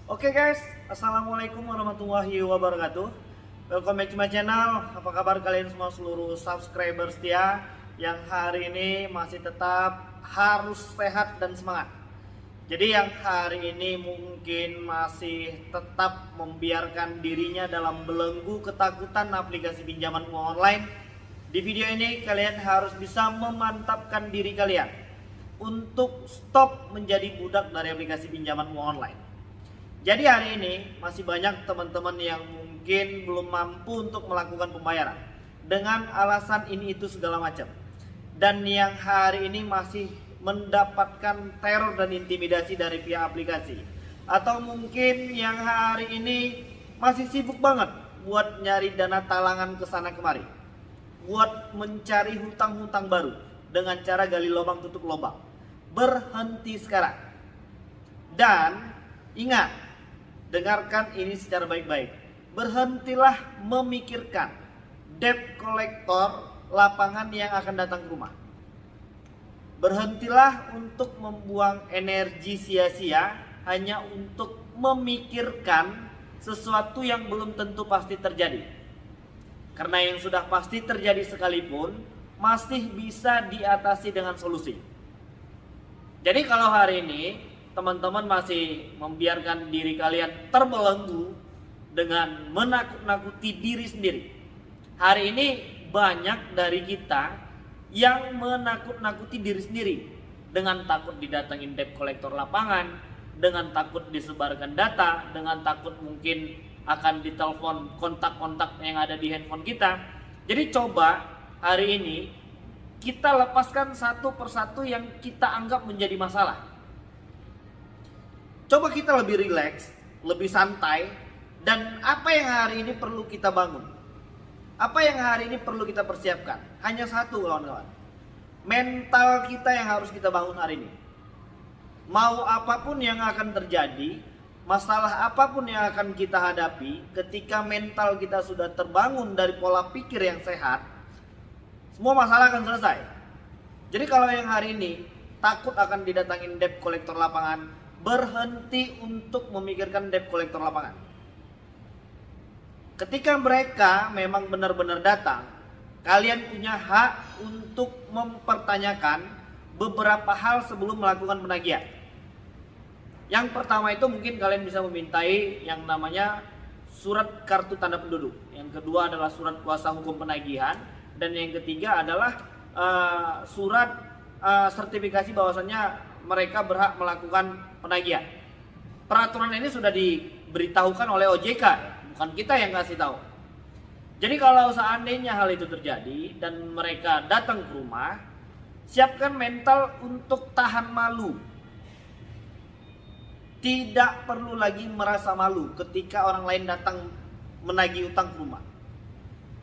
Oke guys, assalamualaikum warahmatullahi wabarakatuh. Welcome back to my channel. Apa kabar kalian semua seluruh subscriber setia yang hari ini masih tetap harus sehat dan semangat. Jadi yang hari ini mungkin masih tetap membiarkan dirinya dalam belenggu ketakutan aplikasi pinjaman uang online. Di video ini kalian harus bisa memantapkan diri kalian untuk stop menjadi budak dari aplikasi pinjaman uang online. Jadi hari ini masih banyak teman-teman yang mungkin belum mampu untuk melakukan pembayaran dengan alasan ini itu segala macam. Dan yang hari ini masih mendapatkan teror dan intimidasi dari pihak aplikasi. Atau mungkin yang hari ini masih sibuk banget buat nyari dana talangan ke sana kemari. Buat mencari hutang-hutang baru dengan cara gali lubang tutup lubang. Berhenti sekarang. Dan ingat, dengarkan ini secara baik-baik. Berhentilah memikirkan debt collector lapangan yang akan datang ke rumah. Berhentilah untuk membuang energi sia-sia hanya untuk memikirkan sesuatu yang belum tentu pasti terjadi. Karena yang sudah pasti terjadi sekalipun masih bisa diatasi dengan solusi. Jadi kalau hari ini teman-teman masih membiarkan diri kalian terbelenggu dengan menakut-nakuti diri sendiri. Hari ini banyak dari kita yang menakut-nakuti diri sendiri dengan takut didatangin debt collector lapangan, dengan takut disebarkan data, dengan takut mungkin akan ditelepon kontak-kontak yang ada di handphone kita. Jadi coba hari ini kita lepaskan satu persatu yang kita anggap menjadi masalah. Coba kita lebih rileks, lebih santai, dan apa yang hari ini perlu kita bangun? Apa yang hari ini perlu kita persiapkan? Hanya satu kawan-kawan. Mental kita yang harus kita bangun hari ini. Mau apapun yang akan terjadi, masalah apapun yang akan kita hadapi, ketika mental kita sudah terbangun dari pola pikir yang sehat, semua masalah akan selesai. Jadi kalau yang hari ini takut akan didatangin debt collector lapangan, berhenti untuk memikirkan debt collector lapangan. Ketika mereka memang benar-benar datang, kalian punya hak untuk mempertanyakan beberapa hal sebelum melakukan penagihan. Yang pertama itu mungkin kalian bisa memintai yang namanya surat kartu tanda penduduk. Yang kedua adalah surat kuasa hukum penagihan. Dan yang ketiga adalah surat sertifikasi bahwasannya mereka berhak melakukan penagihan. Peraturan ini sudah diberitahukan oleh OJK, bukan kita yang kasih tahu. Jadi kalau seandainya hal itu terjadi dan mereka datang ke rumah, siapkan mental untuk tahan malu. Tidak perlu lagi merasa malu ketika orang lain datang menagih utang ke rumah.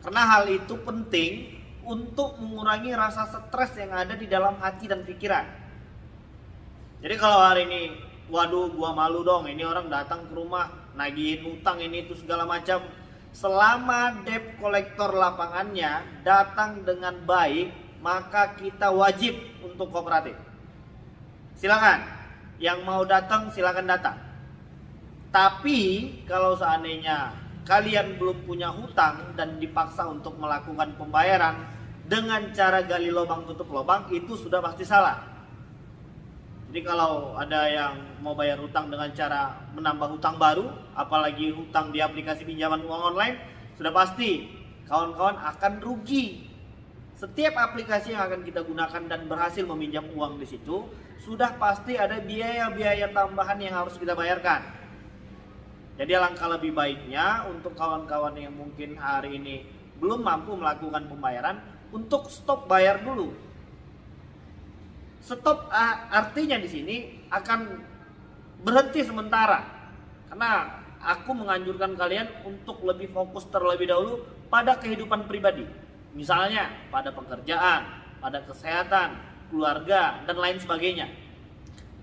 Karena hal itu penting untuk mengurangi rasa stres yang ada di dalam hati dan pikiran. Jadi kalau hari ini, waduh gua malu dong, ini orang datang ke rumah nagihin utang ini itu segala macam. Selama debt collector lapangannya datang dengan baik, maka kita wajib untuk kooperatif. Silakan, yang mau datang silakan datang. Tapi kalau seandainya kalian belum punya hutang dan dipaksa untuk melakukan pembayaran dengan cara gali lubang tutup lubang, itu sudah pasti salah. Jadi kalau ada yang mau bayar hutang dengan cara menambah hutang baru, apalagi hutang di aplikasi pinjaman uang online, sudah pasti kawan-kawan akan rugi. Setiap aplikasi yang akan kita gunakan dan berhasil meminjam uang di situ, sudah pasti ada biaya-biaya tambahan yang harus kita bayarkan. Jadi alangkah lebih baiknya untuk kawan-kawan yang mungkin hari ini belum mampu melakukan pembayaran, untuk stop bayar dulu. Stop artinya di sini akan berhenti sementara. Karena aku menganjurkan kalian untuk lebih fokus terlebih dahulu pada kehidupan pribadi. Misalnya pada pekerjaan, pada kesehatan, keluarga, dan lain sebagainya.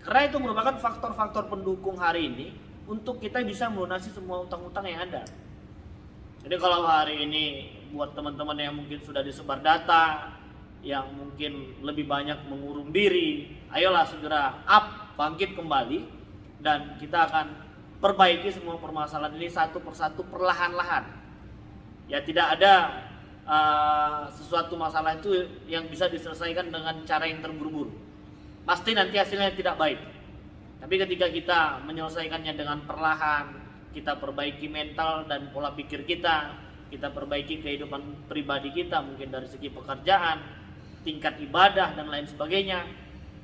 Karena itu merupakan faktor-faktor pendukung hari ini untuk kita bisa melunasi semua utang-utang yang ada. Jadi kalau hari ini buat teman-teman yang mungkin sudah disebar data, yang mungkin lebih banyak mengurung diri, ayolah segera bangkit kembali, dan kita akan perbaiki semua permasalahan ini satu persatu perlahan-lahan. Ya tidak ada sesuatu masalah itu yang bisa diselesaikan dengan cara yang terburu-buru. Pasti nanti hasilnya tidak baik. Tapi ketika kita menyelesaikannya dengan perlahan, kita perbaiki mental dan pola pikir kita perbaiki kehidupan pribadi kita, mungkin dari segi pekerjaan, tingkat ibadah dan lain sebagainya.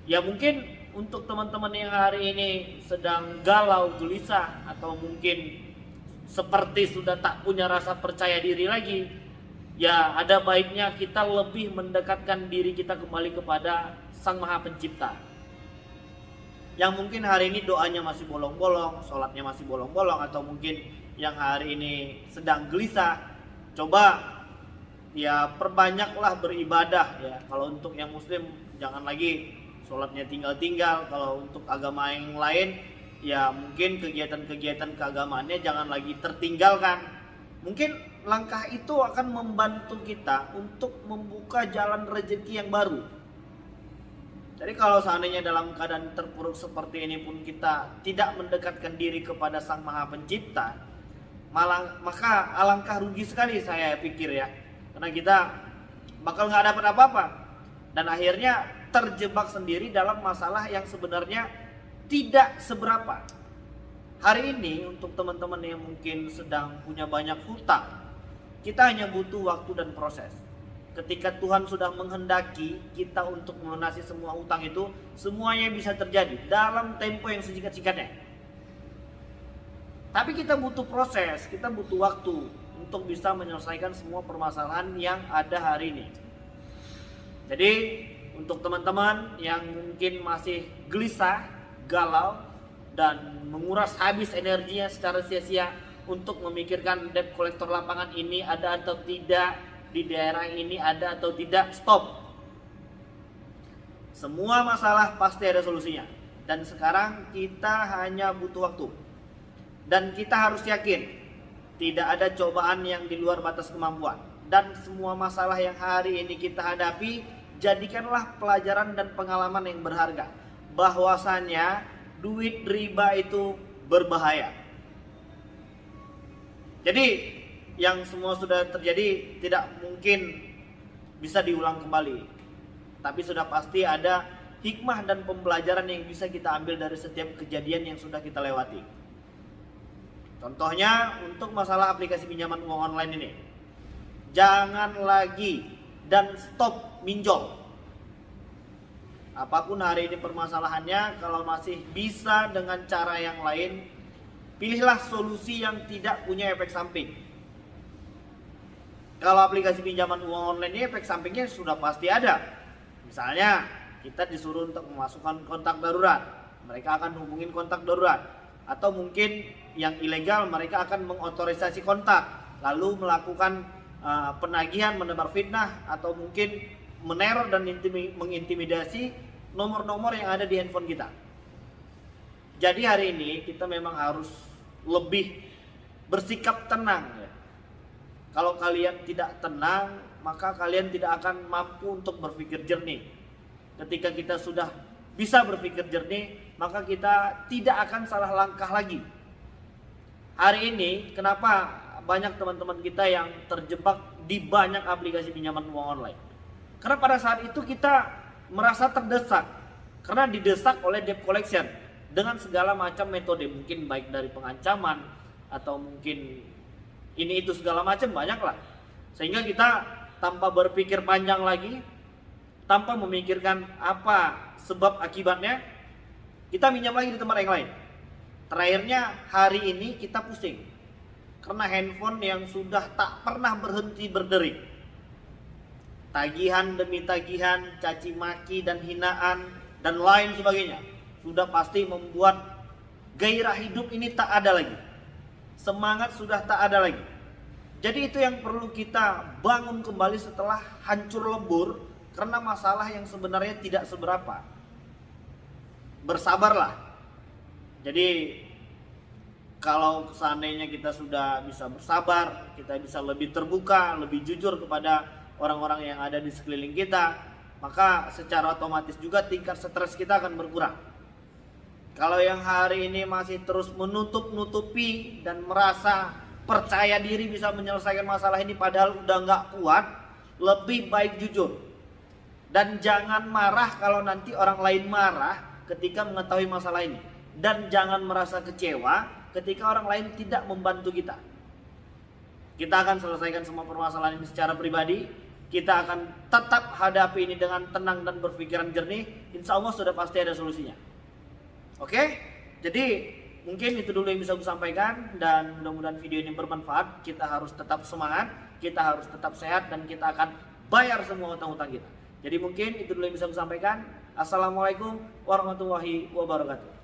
Ya mungkin untuk teman-teman yang hari ini sedang galau, gelisah, atau mungkin seperti sudah tak punya rasa percaya diri lagi, ya ada baiknya kita lebih mendekatkan diri kita kembali kepada Sang Maha Pencipta. Yang mungkin hari ini doanya masih bolong-bolong, sholatnya masih bolong-bolong, atau mungkin yang hari ini sedang gelisah, coba ya perbanyaklah beribadah ya. Kalau untuk yang muslim jangan lagi sholatnya tinggal-tinggal. Kalau untuk agama yang lain ya mungkin kegiatan-kegiatan keagamaannya jangan lagi tertinggalkan. Mungkin langkah itu akan membantu kita untuk membuka jalan rezeki yang baru. Jadi kalau seandainya dalam keadaan terpuruk seperti ini pun kita tidak mendekatkan diri kepada Sang Maha Pencipta, maka alangkah rugi sekali saya pikir ya. Karena kita bakal nggak dapat apa-apa dan akhirnya terjebak sendiri dalam masalah yang sebenarnya tidak seberapa. Hari ini untuk teman-teman yang mungkin sedang punya banyak hutang, kita hanya butuh waktu dan proses. Ketika Tuhan sudah menghendaki kita untuk melunasi semua hutang itu, semuanya bisa terjadi dalam tempo yang sesingkat-singkatnya. Tapi kita butuh proses, kita butuh waktu untuk bisa menyelesaikan semua permasalahan yang ada hari ini. Jadi untuk teman-teman yang mungkin masih gelisah, galau, dan menguras habis energinya secara sia-sia untuk memikirkan debt collector lapangan ini ada atau tidak, di daerah ini ada atau tidak, stop. Semua masalah pasti ada solusinya. Dan sekarang kita hanya butuh waktu. Dan kita harus yakin tidak ada cobaan yang di luar batas kemampuan. Dan semua masalah yang hari ini kita hadapi, jadikanlah pelajaran dan pengalaman yang berharga. Bahwasannya duit riba itu berbahaya. Jadi yang semua sudah terjadi tidak mungkin bisa diulang kembali. Tapi sudah pasti ada hikmah dan pembelajaran yang bisa kita ambil dari setiap kejadian yang sudah kita lewati. Contohnya untuk masalah aplikasi pinjaman uang online ini. Jangan lagi dan stop minjol. Apapun hari ini permasalahannya, kalau masih bisa dengan cara yang lain, pilihlah solusi yang tidak punya efek samping. Kalau aplikasi pinjaman uang online ini efek sampingnya sudah pasti ada. Misalnya kita disuruh untuk memasukkan kontak darurat, mereka akan hubungin kontak darurat. Atau mungkin yang ilegal mereka akan mengotorisasi kontak, lalu melakukan penagihan, menebar fitnah, atau mungkin meneror dan mengintimidasi nomor-nomor yang ada di handphone kita. Jadi hari ini kita memang harus lebih bersikap tenang ya. Kalau kalian tidak tenang, maka kalian tidak akan mampu untuk berpikir jernih. Ketika kita sudah bisa berpikir jernih, maka kita tidak akan salah langkah lagi. Hari ini kenapa banyak teman-teman kita yang terjebak di banyak aplikasi pinjaman uang online? Karena pada saat itu kita merasa terdesak, karena didesak oleh debt collection dengan segala macam metode, mungkin baik dari pengancaman atau mungkin ini itu segala macam, banyak lah. Sehingga kita tanpa berpikir panjang lagi, tanpa memikirkan apa sebab akibatnya, kita minjam lagi di tempat yang lain. Terakhirnya hari ini kita pusing karena handphone yang sudah tak pernah berhenti berdering. Tagihan demi tagihan, caci maki dan hinaan dan lain sebagainya sudah pasti membuat gairah hidup ini tak ada lagi. Semangat sudah tak ada lagi. Jadi itu yang perlu kita bangun kembali setelah hancur lebur karena masalah yang sebenarnya tidak seberapa. Bersabarlah. Jadi kalau seandainya kita sudah bisa bersabar, kita bisa lebih terbuka, lebih jujur kepada orang-orang yang ada di sekeliling kita, maka secara otomatis juga tingkat stres kita akan berkurang. Kalau yang hari ini masih terus menutup-nutupi dan merasa percaya diri bisa menyelesaikan masalah ini padahal udah nggak kuat, lebih baik jujur. Dan jangan marah kalau nanti orang lain marah ketika mengetahui masalah ini. Dan jangan merasa kecewa ketika orang lain tidak membantu kita. Kita akan selesaikan semua permasalahan ini secara pribadi. Kita akan tetap hadapi ini dengan tenang dan berpikiran jernih. Insya Allah sudah pasti ada solusinya. Oke, jadi mungkin itu dulu yang bisa aku sampaikan. Dan mudah-mudahan video ini bermanfaat. Kita harus tetap semangat, kita harus tetap sehat, dan kita akan bayar semua utang-utang kita. Jadi mungkin itu dulu yang bisa aku sampaikan. Assalamualaikum warahmatullahi wabarakatuh.